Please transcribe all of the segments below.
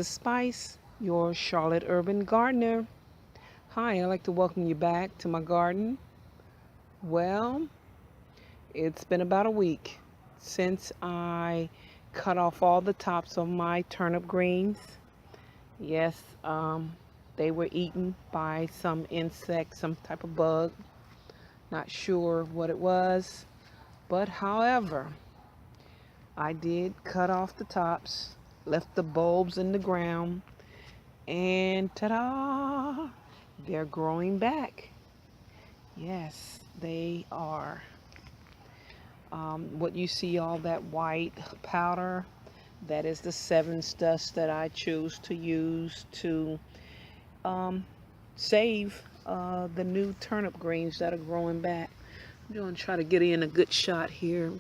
is Spice, your Charlotte Urban Gardener. Hi, I'd like to welcome you back to my garden. Well, it's been about a week since I cut off all the tops of my turnip greens. Yes, they were eaten by some insect, some type of bug. Not sure what it was, but however, I did cut off the tops, left the bulbs in the ground, and ta-da! They're growing back. Yes, they are. What you see, all that white powder, that is the Sevens dust that I choose to use to um, save the new turnip greens that are growing back. I'm going to try to get in a good shot here.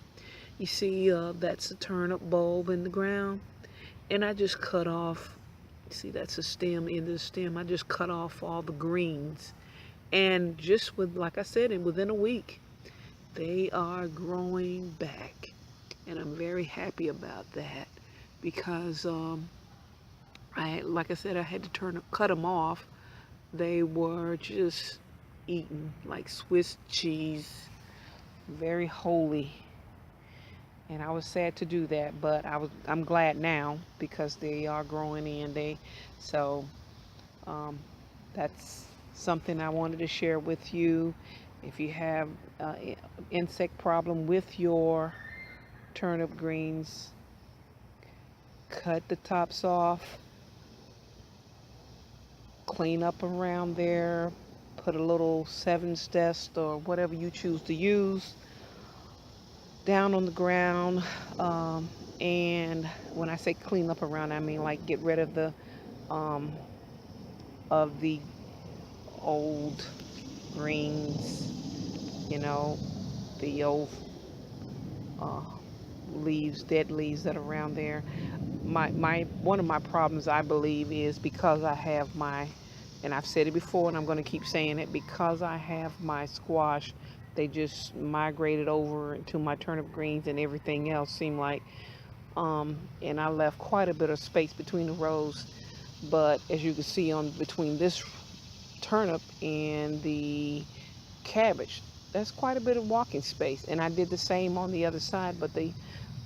You see, that's a turnip bulb in the ground, and I just cut off. See, that's a stem, end of the stem. I just cut off all the greens. And just with, like I said, and within a week, they are growing back. And I'm very happy about that because like I said, I had to cut them off. They were just eaten like Swiss cheese, very holy. And I was sad to do that, but I'm glad now because they are growing in. So Um, that's something I wanted to share with you. If you have insect problem with your turnip greens, cut the tops off, clean up around there, put a little Sevens dust or whatever you choose to use down on the ground. And when I say clean up around, I mean like get rid um, of the old greens, you know, the old uh, leaves, dead leaves that are around there. My one of my problems, I believe, is because I have my, and I've said it before, and I'm going to keep saying it, because I have my squash. They just migrated over into my turnip greens, and everything else seemed like, and I left quite a bit of space between the rows. But as you can see on between this turnip and the cabbage, that's quite a bit of walking space. And I did the same on the other side, but the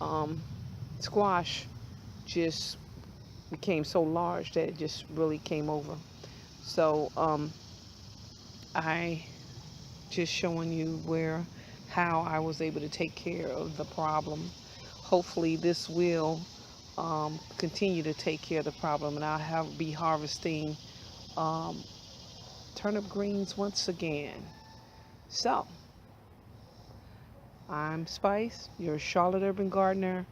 um, squash just became so large that it just really came over. So I just showing you how I was able to take care of the problem. Hopefully this will continue to take care of the problem, and I'll be harvesting um, turnip greens once again. So I'm Spice, your Charlotte Urban Gardener.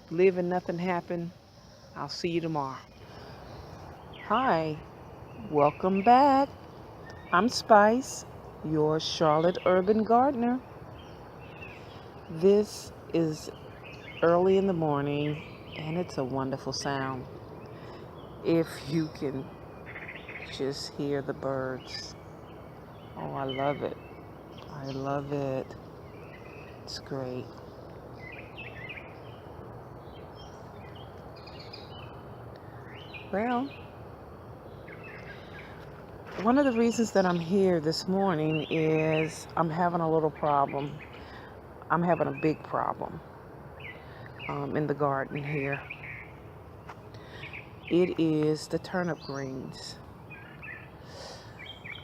Live and nothing happen. I'll see you tomorrow. Hi, welcome back. I'm Spice, your Charlotte Urban Gardener. This is early in the morning, and it's a wonderful sound. If you can just hear the birds. Oh, I love it. I love it. It's great. Well, one of the reasons that I'm here this morning is I'm having a little problem. I'm having a big problem in the garden here. It is the turnip greens.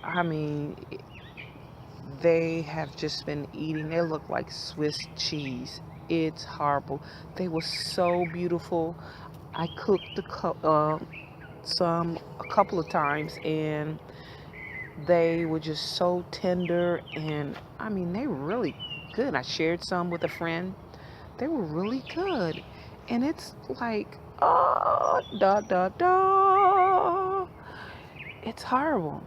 I mean, they have just been eating. They look like Swiss cheese. It's horrible. They were so beautiful. I cooked some a couple of times, and they were just so tender. And I mean, they were really good. I shared some with a friend. They were really good. And it's like, oh, da da da. It's horrible.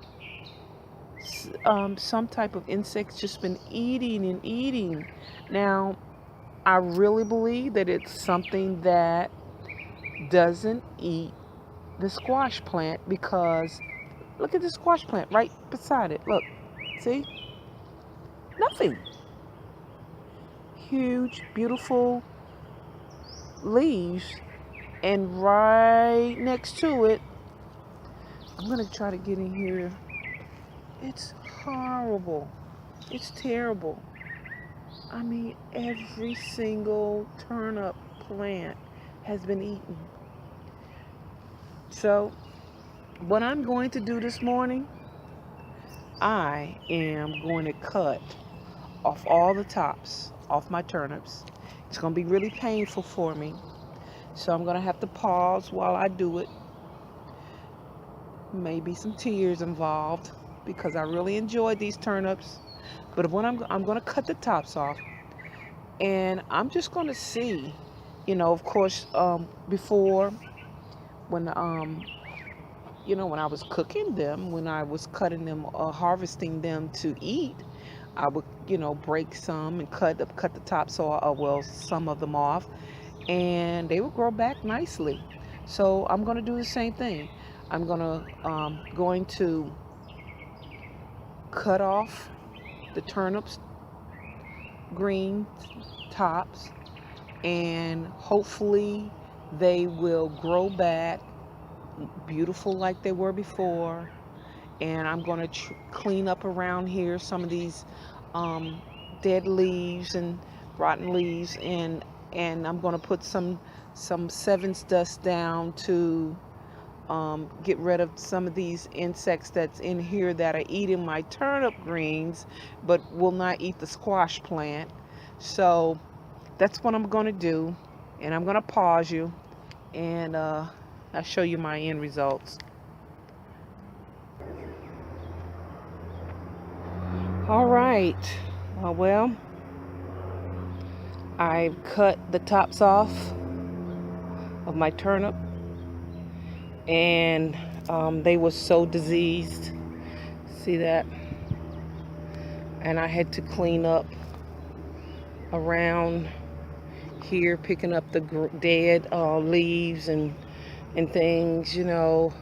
Some type of insects just been eating and eating. Now, I really believe that it's something that doesn't eat the squash plant, because look at the squash plant right beside it. Look, see? Nothing. Huge, beautiful leaves, and right next to it, I'm gonna try to get in here. It's horrible. It's terrible. I mean, every single turnip plant has been eaten. So, what I'm going to do this morning, I am going to cut off all the tops off my turnips. It's going to be really painful for me. So, I'm going to have to pause while I do it. Maybe some tears involved because I really enjoyed these turnips. But when I'm going to cut the tops off, and I'm just going to see, of course, before when when I was cooking them, when I was cutting them, harvesting them to eat, I would, break some and cut the tops off, well, some of them off, and they would grow back nicely. So I'm going to do the same thing. I'm going to cut off the turnips, green tops, and hopefully they will grow back beautiful like they were before. And I'm going to clean up around here some of these dead leaves and rotten leaves, and I'm going to put some Sevens dust down to get rid of some of these insects that's in here that are eating my turnip greens but will not eat the squash plant. So that's what I'm going to do, and I'm going to pause you, and I'll show you my end results. All right. Well, I've cut the tops off of my turnip, and they were so diseased. See that? And I had to clean up around here, picking up the dead leaves and things. I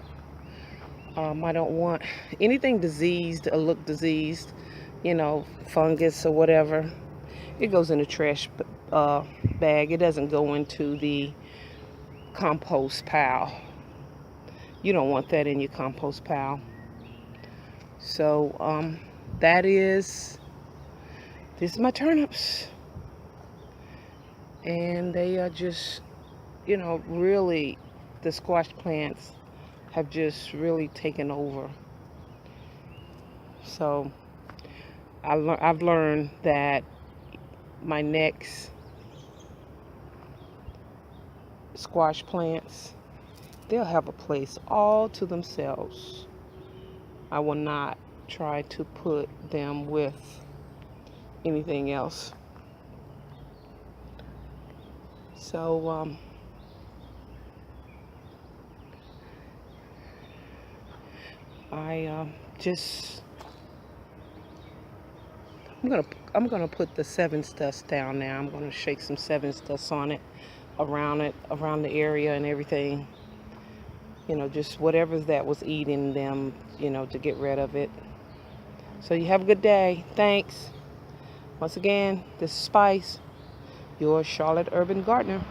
don't want anything diseased or look diseased, fungus or whatever. It goes in the trash bag. It doesn't go into the compost pile. You don't want that in your compost pile. So this is my turnips, and they are just, really, the squash plants have just really taken over. So I've learned that my next squash plants, they'll have a place all to themselves. I will not try to put them with anything else. So I'm gonna put the Sevens dust down now. I'm gonna shake some Sevens dust on it, around the area and everything. Just whatever that was eating them, to get rid of it. So you have a good day. Thanks. Once again, this is Spice, your Charlotte Urban Gardener.